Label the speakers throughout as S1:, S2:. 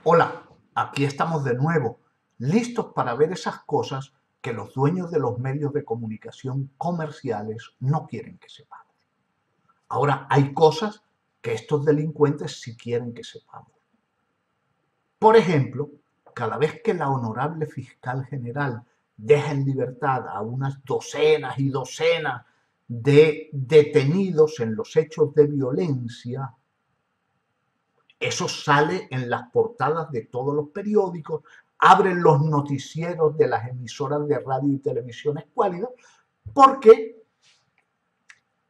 S1: Hola, aquí estamos de nuevo, listos para ver esas cosas que los dueños de los medios de comunicación comerciales no quieren que sepamos. Ahora, hay cosas que estos delincuentes sí quieren que sepamos. Por ejemplo, cada vez que la honorable fiscal general deja en libertad a unas docenas y docenas de detenidos en los hechos de violencia, eso sale en las portadas de todos los periódicos, abren los noticieros de las emisoras de radio y televisión escuálidas, porque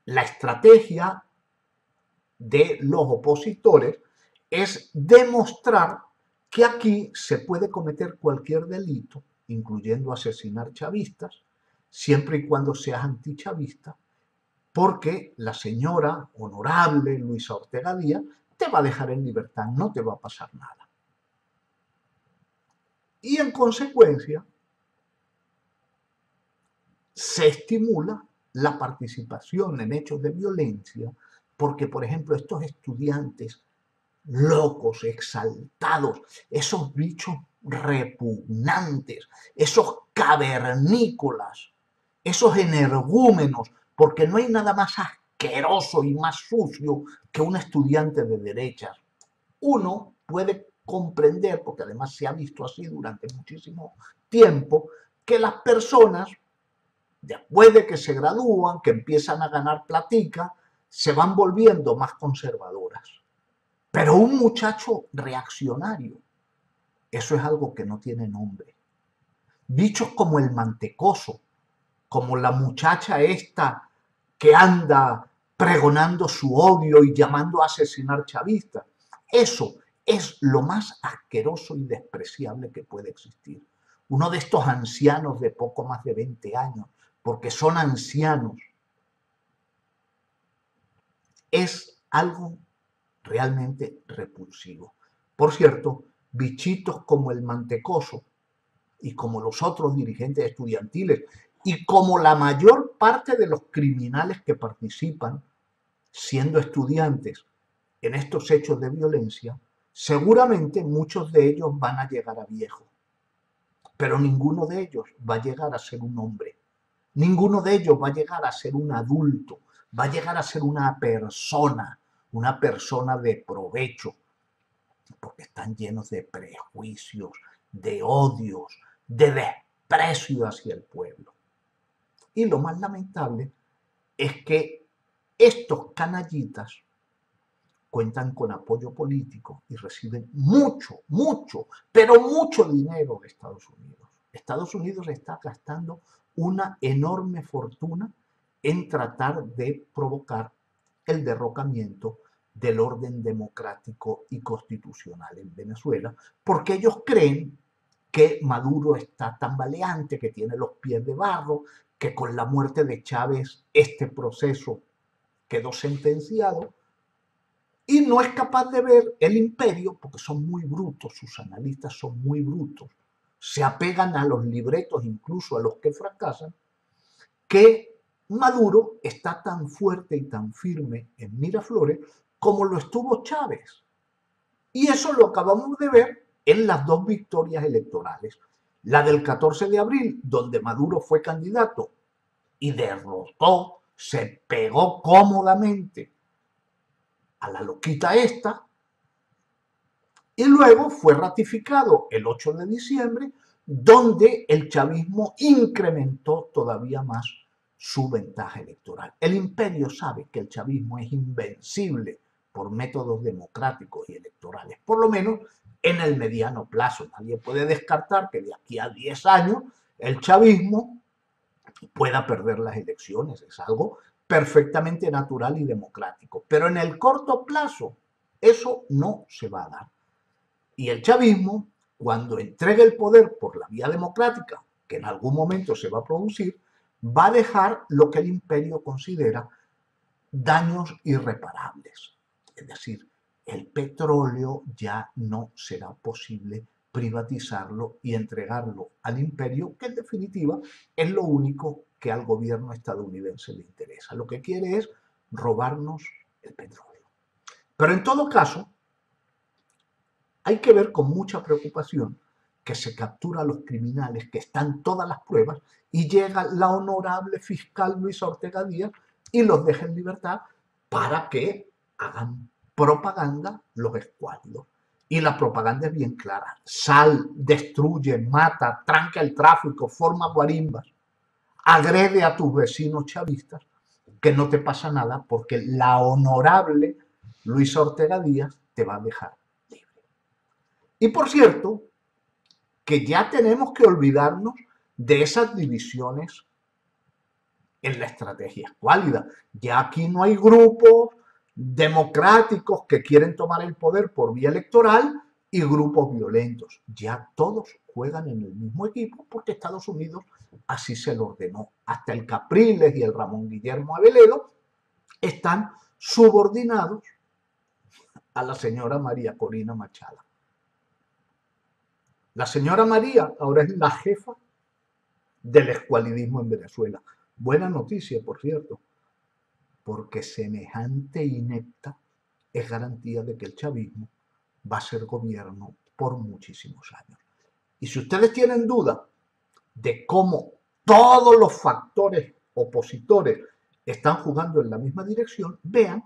S1: la estrategia de los opositores es demostrar que aquí se puede cometer cualquier delito, incluyendo asesinar chavistas, siempre y cuando seas antichavista, porque la señora honorable Luisa Ortega Díaz te va a dejar en libertad, no te va a pasar nada. Y en consecuencia, se estimula la participación en hechos de violencia, porque, por ejemplo, estos estudiantes locos, exaltados, esos bichos repugnantes, esos cavernícolas, esos energúmenos, porque no hay nada más asqueroso y más sucio que un estudiante de derechas. Uno puede comprender, porque además se ha visto así durante muchísimo tiempo, que las personas, después de que se gradúan, que empiezan a ganar platica, se van volviendo más conservadoras. Pero un muchacho reaccionario, eso es algo que no tiene nombre. Bichos como el mantecoso, como la muchacha esta que anda pregonando su odio y llamando a asesinar chavistas, eso es lo más asqueroso y despreciable que puede existir. Uno de estos ancianos de poco más de 20 años, porque son ancianos, es algo realmente repulsivo. Por cierto, bichitos como el mantecoso y como los otros dirigentes estudiantiles y como la mayor parte de los criminales que participan siendo estudiantes en estos hechos de violencia, seguramente muchos de ellos van a llegar a viejos, pero ninguno de ellos va a llegar a ser un hombre, ninguno de ellos va a llegar a ser un adulto, va a llegar a ser una persona de provecho, porque están llenos de prejuicios, de odios, de desprecio hacia el pueblo. Y lo más lamentable es que estos canallitas cuentan con apoyo político y reciben mucho, mucho, pero mucho dinero de Estados Unidos. Estados Unidos está gastando una enorme fortuna en tratar de provocar el derrocamiento del orden democrático y constitucional en Venezuela, porque ellos creen que Maduro está tambaleante, que tiene los pies de barro, que con la muerte de Chávez este proceso quedó sentenciado, y no es capaz de ver el imperio, porque son muy brutos, sus analistas son muy brutos, se apegan a los libretos, incluso a los que fracasan, que Maduro está tan fuerte y tan firme en Miraflores como lo estuvo Chávez. Y eso lo acabamos de ver en las dos victorias electorales. La del 14 de abril, donde Maduro fue candidato y derrotó, se pegó cómodamente a la loquita esta, y luego fue ratificado el 8 de diciembre, donde el chavismo incrementó todavía más su ventaja electoral. El imperio sabe que el chavismo es invencible por métodos democráticos y electorales, por lo menos en el mediano plazo. Nadie puede descartar que de aquí a 10 años el chavismo pueda perder las elecciones. Es algo perfectamente natural y democrático. Pero en el corto plazo eso no se va a dar. Y el chavismo, cuando entregue el poder por la vía democrática, que en algún momento se va a producir, va a dejar lo que el imperio considera daños irreparables. Es decir, el petróleo ya no será posible privatizarlo y entregarlo al imperio, que en definitiva es lo único que al gobierno estadounidense le interesa. Lo que quiere es robarnos el petróleo. Pero en todo caso, hay que ver con mucha preocupación que se captura a los criminales, que están todas las pruebas, y llega la honorable fiscal Luisa Ortega Díaz y los deja en libertad para que hagan propaganda los escuálidos. Y la propaganda es bien clara: sal, destruye, mata, tranca el tráfico, forma guarimbas, agrede a tus vecinos chavistas, que no te pasa nada porque la honorable Luisa Ortega Díaz te va a dejar libre. Y por cierto, que ya tenemos que olvidarnos de esas divisiones en la estrategia escuálida. Ya aquí no hay grupos democráticos que quieren tomar el poder por vía electoral y grupos violentos. Ya todos juegan en el mismo equipo porque Estados Unidos así se lo ordenó. Hasta el Capriles y el Ramón Guillermo Aveledo están subordinados a la señora María Corina Machado. La señora María ahora es la jefa del escualidismo en Venezuela. Buena noticia, por cierto, porque semejante inepta es garantía de que el chavismo va a ser gobierno por muchísimos años. Y si ustedes tienen duda de cómo todos los factores opositores están jugando en la misma dirección, vean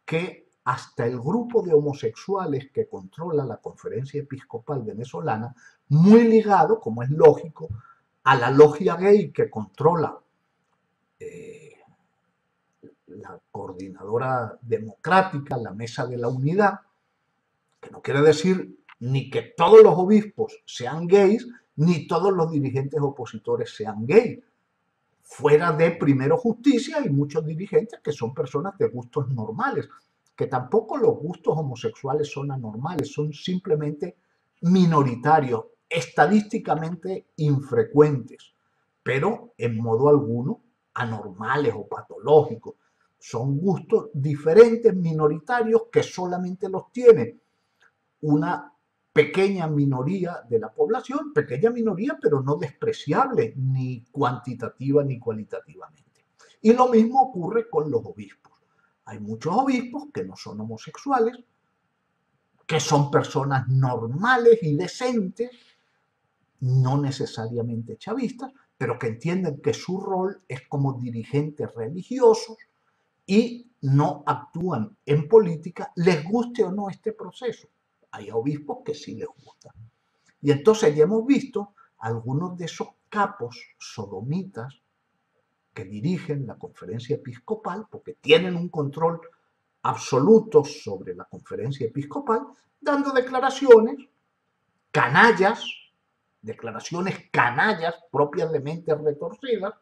S1: que hasta el grupo de homosexuales que controla la Conferencia Episcopal Venezolana, muy ligado, como es lógico, a la logia gay que controla la coordinadora democrática, la Mesa de la Unidad, que no quiere decir ni que todos los obispos sean gays, ni todos los dirigentes opositores sean gays. Fuera de Primero Justicia hay muchos dirigentes que son personas de gustos normales, que tampoco los gustos homosexuales son anormales, son simplemente minoritarios, estadísticamente infrecuentes, pero en modo alguno anormales o patológicos. Son gustos diferentes, minoritarios, que solamente los tiene una pequeña minoría de la población, pequeña minoría, pero no despreciable, ni cuantitativa ni cualitativamente. Y lo mismo ocurre con los obispos. Hay muchos obispos que no son homosexuales, que son personas normales y decentes, no necesariamente chavistas, pero que entienden que su rol es como dirigentes religiosos y no actúan en política, les guste o no este proceso. Hay obispos que sí les gusta. Y entonces ya hemos visto algunos de esos capos sodomitas que dirigen la conferencia episcopal, porque tienen un control absoluto sobre la conferencia episcopal, dando declaraciones canallas, declaraciones canallas propias de mentes retorcidas,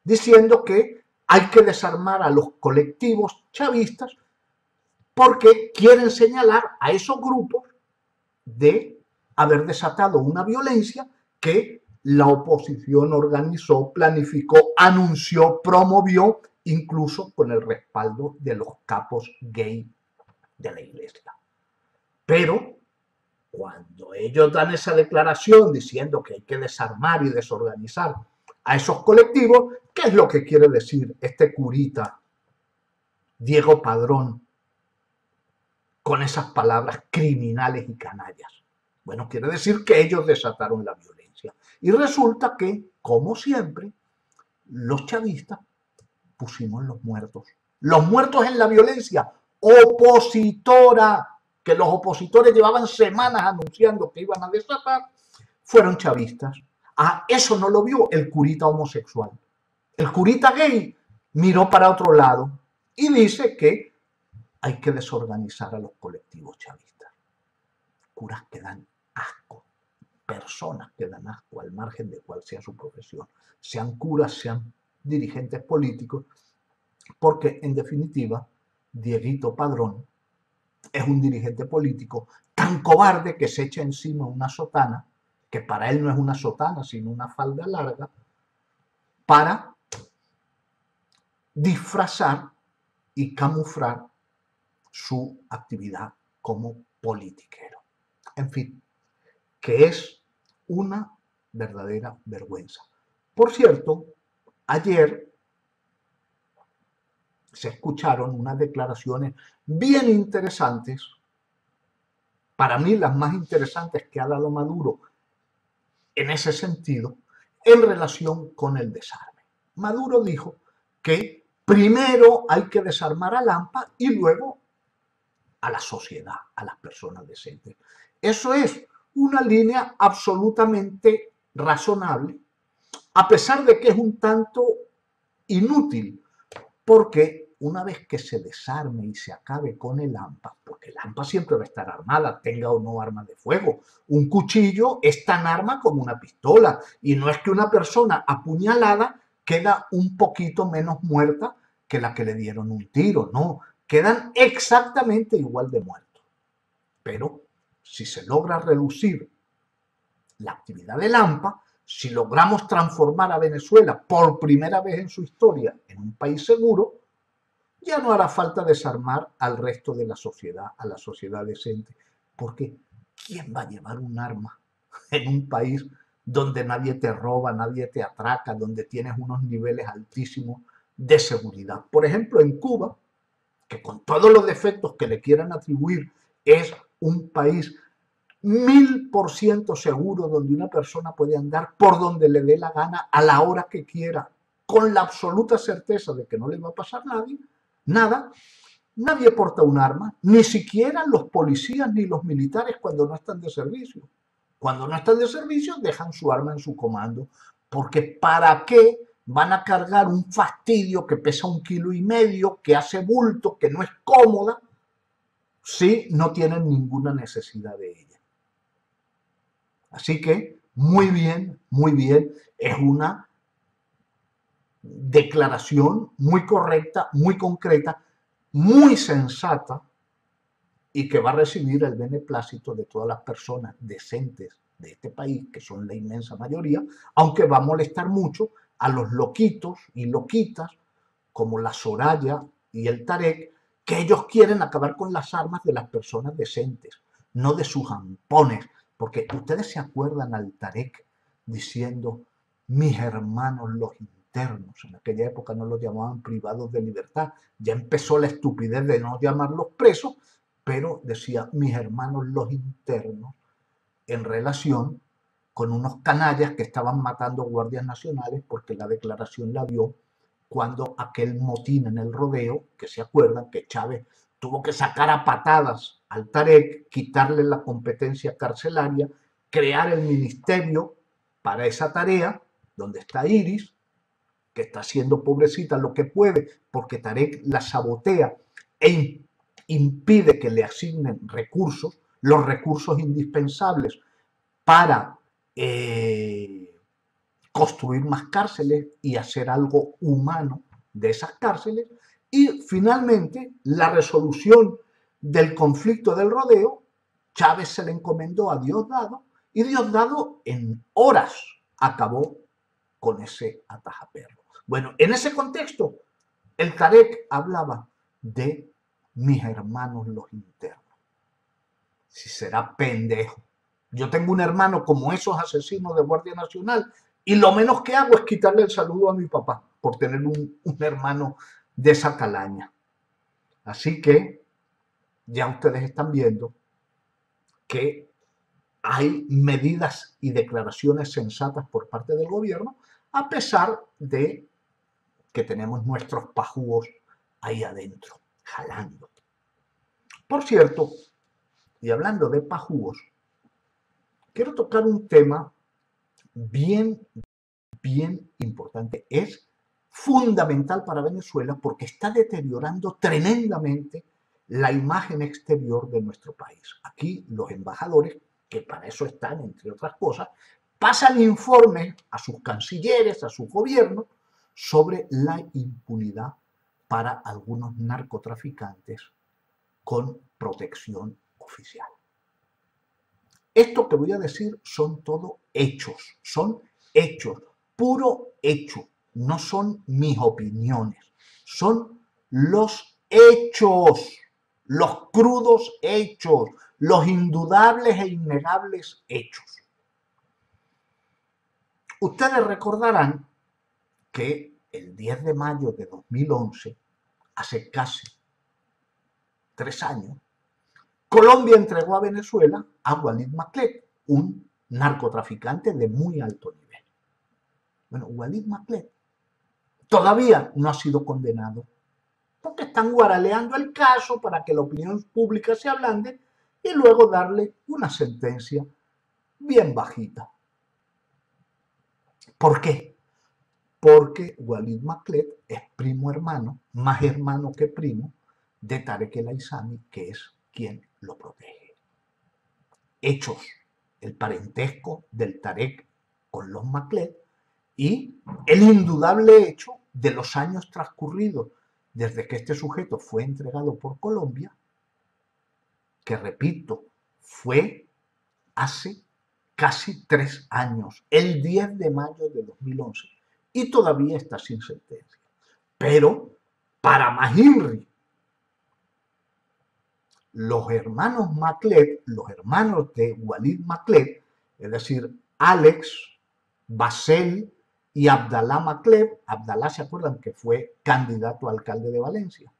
S1: diciendo que hay que desarmar a los colectivos chavistas porque quieren señalar a esos grupos de haber desatado una violencia que la oposición organizó, planificó, anunció, promovió, incluso con el respaldo de los capos gay de la iglesia. Pero cuando ellos dan esa declaración diciendo que hay que desarmar y desorganizar a esos colectivos, ¿qué es lo que quiere decir este curita Diego Padrón con esas palabras criminales y canallas? Bueno, quiere decir que ellos desataron la violencia. Y resulta que, como siempre, los chavistas pusimos los muertos. Los muertos en la violencia opositora, que los opositores llevaban semanas anunciando que iban a desatar, fueron chavistas. Ah, eso no lo vio el curita homosexual. El curita gay miró para otro lado y dice que hay que desorganizar a los colectivos chavistas. Curas que dan asco, personas que dan asco al margen de cuál sea su profesión, sean curas, sean dirigentes políticos, porque en definitiva Dieguito Padrón es un dirigente político tan cobarde que se echa encima una sotana, que para él no es una sotana sino una falda larga, para disfrazar y camuflar su actividad como politiquero. En fin, que es una verdadera vergüenza. Por cierto, ayer se escucharon unas declaraciones bien interesantes, para mí las más interesantes que ha dado Maduro en ese sentido, en relación con el desarme. Maduro dijo que primero hay que desarmar a Lampa y luego a la sociedad, a las personas decentes. Eso es una línea absolutamente razonable, a pesar de que es un tanto inútil, porque una vez que se desarme y se acabe con el AMPA, porque el AMPA siempre va a estar armada, tenga o no armas de fuego, un cuchillo es tan arma como una pistola, y no es que una persona apuñalada queda un poquito menos muerta que la que le dieron un tiro, no, quedan exactamente igual de muertos. Pero si se logra reducir la actividad del AMPA, si logramos transformar a Venezuela por primera vez en su historia en un país seguro, ya no hará falta desarmar al resto de a la sociedad decente. Porque ¿quién va a llevar un arma en un país donde nadie te roba, nadie te atraca, donde tienes unos niveles altísimos de seguridad? Por ejemplo, en Cuba, que con todos los defectos que le quieran atribuir, es un país 1000% seguro, donde una persona puede andar por donde le dé la gana, a la hora que quiera, con la absoluta certeza de que no le va a pasar nada, nadie porta un arma, ni siquiera los policías ni los militares cuando no están de servicio. Cuando no están de servicio dejan su arma en su comando, porque ¿para qué van a cargar un fastidio que pesa 1,5 kilos, que hace bulto, que no es cómoda, si no tienen ninguna necesidad de ella? Así que, muy bien, es una declaración muy correcta, muy concreta, muy sensata, y que va a recibir el beneplácito de todas las personas decentes de este país, que son la inmensa mayoría, aunque va a molestar mucho a los loquitos y loquitas, como la Soraya y el Tarek, que ellos quieren acabar con las armas de las personas decentes, no de sus ampones, porque ustedes se acuerdan al Tarek diciendo, mis hermanos los internos, en aquella época no los llamaban privados de libertad, ya empezó la estupidez de no llamarlos presos, pero decía, mis hermanos los internos, en relación con unos canallas que estaban matando guardias nacionales, porque la declaración la dio cuando aquel motín en el rodeo, que se acuerdan que Chávez tuvo que sacar a patadas al Tarek, quitarle la competencia carcelaria, crear el ministerio para esa tarea, donde está Iris, que está haciendo, pobrecita, lo que puede, porque Tarek la sabotea e impide que le asignen recursos, los recursos indispensables para construir más cárceles y hacer algo humano de esas cárceles. Y finalmente, la resolución del conflicto del rodeo, Chávez se le encomendó a Diosdado, y Diosdado en horas acabó con ese atajaperro. Bueno, en ese contexto, el Tarek hablaba de mis hermanos los internos. Si será pendejo. Yo tengo un hermano como esos asesinos de Guardia Nacional, y lo menos que hago es quitarle el saludo a mi papá por tener un hermano de esa calaña. Así que ya ustedes están viendo que hay medidas y declaraciones sensatas por parte del gobierno, a pesar de que tenemos nuestros pajúos ahí adentro, jalando. Por cierto, y hablando de pajúos, quiero tocar un tema bien importante. Es fundamental para Venezuela porque está deteriorando tremendamente la imagen exterior de nuestro país. Aquí los embajadores, que para eso están, entre otras cosas, pasan informes a sus cancilleres, a sus gobiernos, sobre la impunidad para algunos narcotraficantes con protección oficial. Esto que voy a decir son todo hechos, puro hecho, no son mis opiniones, son los hechos, los crudos hechos, los indudables e innegables hechos. Ustedes recordarán que el 10 de mayo de 2011 hace casi 3 años, Colombia entregó a Venezuela a Walid Maclet, un narcotraficante de muy alto nivel. Bueno, Walid Maclet todavía no ha sido condenado, porque están guaraleando el caso para que la opinión pública se ablande y luego darle una sentencia bien bajita. ¿Por qué? Porque Walid Maclet es primo hermano, más hermano que primo, de Tarek El Aissami, que es quien lo protege. Hechos el parentesco del Tarek con los Maclet y el indudable hecho de los años transcurridos desde que este sujeto fue entregado por Colombia, que repito, fue hace casi 3 años, el 10 de mayo de 2011, y todavía está sin sentencia. Pero, para más Inri, los hermanos Maclet, los hermanos de Walid Maclet, es decir, Alex, Basel y Abdalá Maclet, Abdalá, ¿se acuerdan que fue candidato a alcalde de Valencia?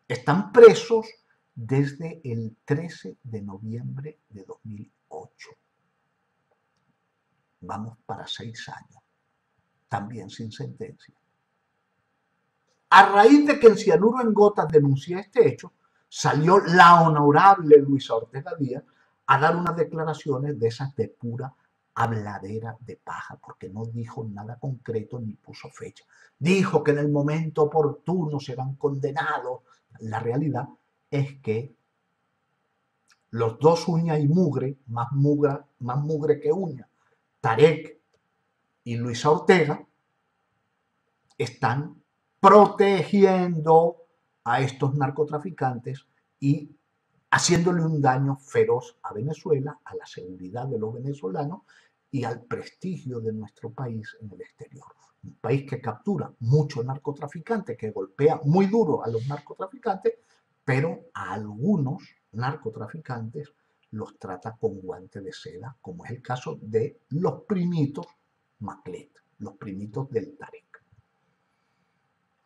S1: Están presos desde el 13 de noviembre de 2008. Vamos para 6 años, también sin sentencia. A raíz de que en Cianuro en Gotas denuncié este hecho, salió la honorable Luisa Ortega Díaz a dar unas declaraciones de esas de pura habladera de paja, porque no dijo nada concreto ni puso fecha. Dijo que en el momento oportuno serán condenados. La realidad es que los dos uña y mugre, más mugre que uña, Tarek y Luisa Ortega, están protegiendo a estos narcotraficantes y haciéndole un daño feroz a Venezuela, a la seguridad de los venezolanos y al prestigio de nuestro país en el exterior. Un país que captura muchos narcotraficantes, que golpea muy duro a los narcotraficantes, pero a algunos narcotraficantes los trata con guante de seda, como es el caso de los primitos Maclet, los primitos del Tarek.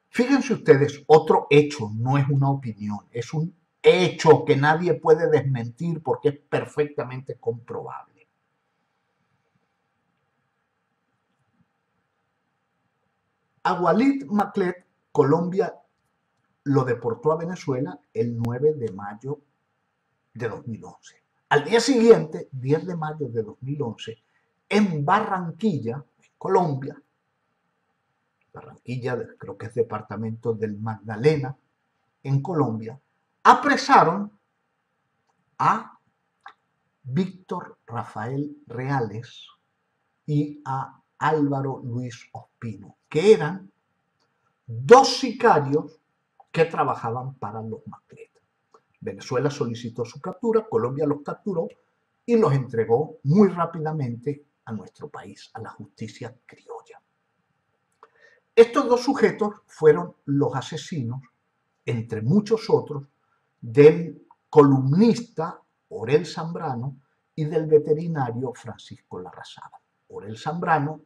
S1: Fíjense ustedes, otro hecho, no es una opinión, es un hecho que nadie puede desmentir porque es perfectamente comprobable. A Walid Maclet, Colombia lo deportó a Venezuela el 9 de mayo de 2011. Al día siguiente, 10 de mayo de 2011, en Barranquilla, en Colombia, Barranquilla, creo que es departamento del Magdalena, en Colombia, apresaron a Víctor Rafael Reales y a Álvaro Luis Ospino, que eran dos sicarios que trabajaban para los Maclet. Venezuela solicitó su captura, Colombia los capturó y los entregó muy rápidamente a nuestro país, a la justicia criolla. Estos dos sujetos fueron los asesinos, entre muchos otros, del columnista Orel Zambrano y del veterinario Francisco Larrazábal. Orel Zambrano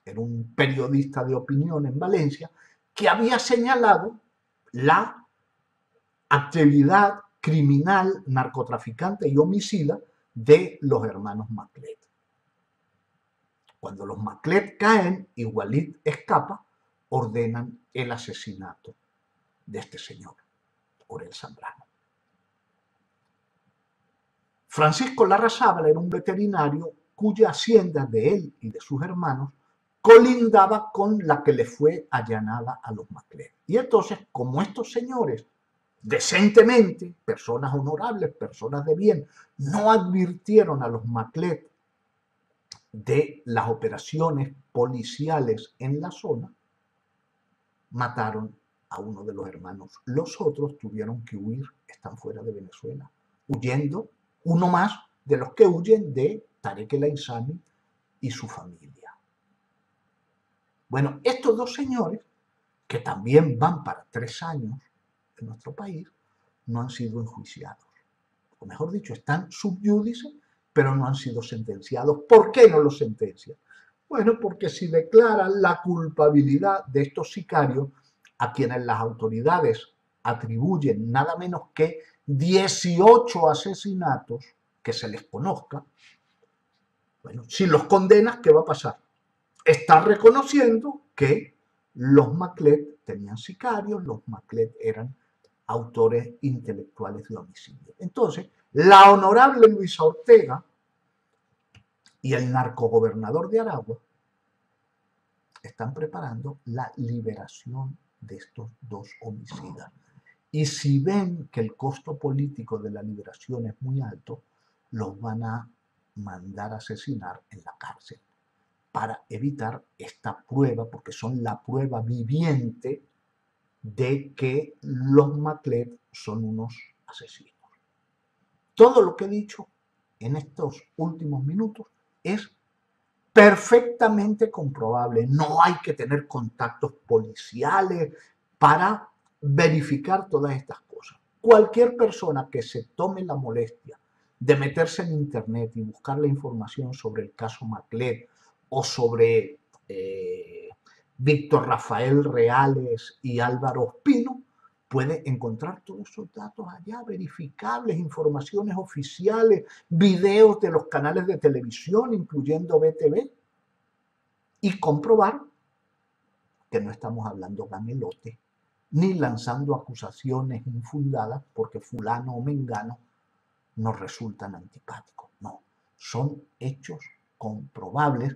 S1: era un periodista de opinión en Valencia que había señalado la actividad criminal, narcotraficante y homicida de los hermanos Maclet. Cuando los Maclet caen y Walid escapa, ordenan el asesinato de este señor, Orel Zambrano. Francisco Larrazábal era un veterinario cuya hacienda de él y de sus hermanos colindaba con la que le fue allanada a los Maclet. Y entonces, como estos señores, decentemente, personas honorables, personas de bien, no advirtieron a los Maclet de las operaciones policiales en la zona, mataron a uno de los hermanos. Los otros tuvieron que huir, están fuera de Venezuela, huyendo, uno más de los que huyen de Tarek El Aissami y su familia. Bueno, estos dos señores, que también van para 3 años en nuestro país, no han sido enjuiciados. O mejor dicho, están sub iudice, pero no han sido sentenciados. ¿Por qué no los sentencian? Bueno, porque si declaran la culpabilidad de estos sicarios, a quienes las autoridades atribuyen nada menos que 18 asesinatos que se les conozca, bueno, si los condenas, ¿qué va a pasar? Estás reconociendo que los Maclet tenían sicarios, los Maclet eran autores intelectuales de homicidio. Entonces, la honorable Luisa Ortega y el narcogobernador de Aragua están preparando la liberación de estos dos homicidas. Y si ven que el costo político de la liberación es muy alto, los van a mandar a asesinar en la cárcel para evitar esta prueba, porque son la prueba viviente de que los Maclet son unos asesinos. Todo lo que he dicho en estos últimos minutos es perfectamente comprobable. No hay que tener contactos policiales para verificar todas estas cosas. Cualquier persona que se tome la molestia de meterse en internet y buscar la información sobre el caso Maclet o sobre Víctor Rafael Reales y Álvaro Ospino, puede encontrar todos esos datos allá, verificables, informaciones oficiales, videos de los canales de televisión, incluyendo BTV, y comprobar que no estamos hablando gamelote, ni lanzando acusaciones infundadas porque fulano o mengano nos resultan antipáticos. No, son hechos comprobables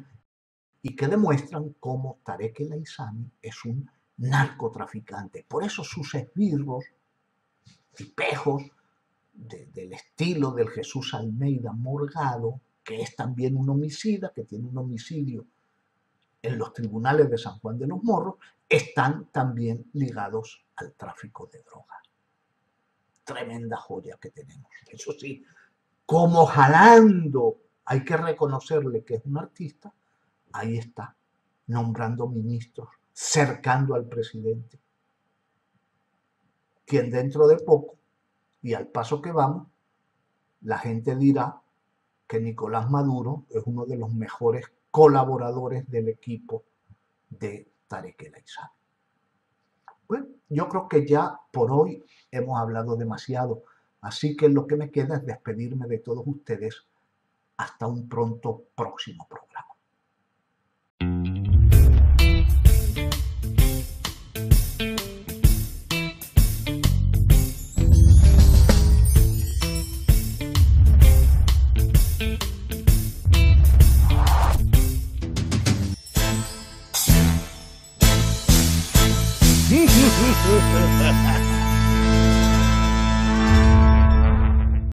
S1: y que demuestran cómo Tarek El Aissami es un narcotraficante. Por eso sus esbirros, tipejos del estilo del Jesús Almeida Morgado, que es también un homicida, que tiene un homicidio en los tribunales de San Juan de los Morros, están también ligados al tráfico de drogas. Tremenda joya que tenemos. Eso sí, como jalando, hay que reconocerle que es un artista, ahí está, nombrando ministros, cercando al presidente, quien dentro de poco, y al paso que vamos, la gente dirá que Nicolás Maduro es uno de los mejores colaboradores del equipo de Tarek El Aissami. Bueno, yo creo que ya por hoy hemos hablado demasiado, así que lo que me queda es despedirme de todos ustedes hasta un pronto próximo programa.